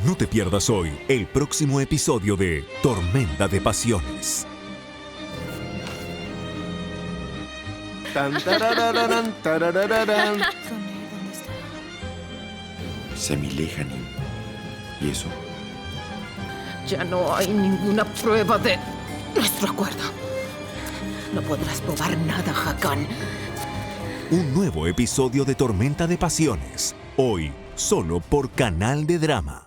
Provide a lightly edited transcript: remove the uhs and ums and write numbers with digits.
No te pierdas hoy el próximo episodio de Tormenta de Pasiones. Tan, tarararán, tarararán. Semilejanin. ¿Y eso? Ya no hay ninguna prueba de nuestro acuerdo. No podrás probar nada, Hakan. Un nuevo episodio de Tormenta de Pasiones. Hoy, solo por Canal de Drama.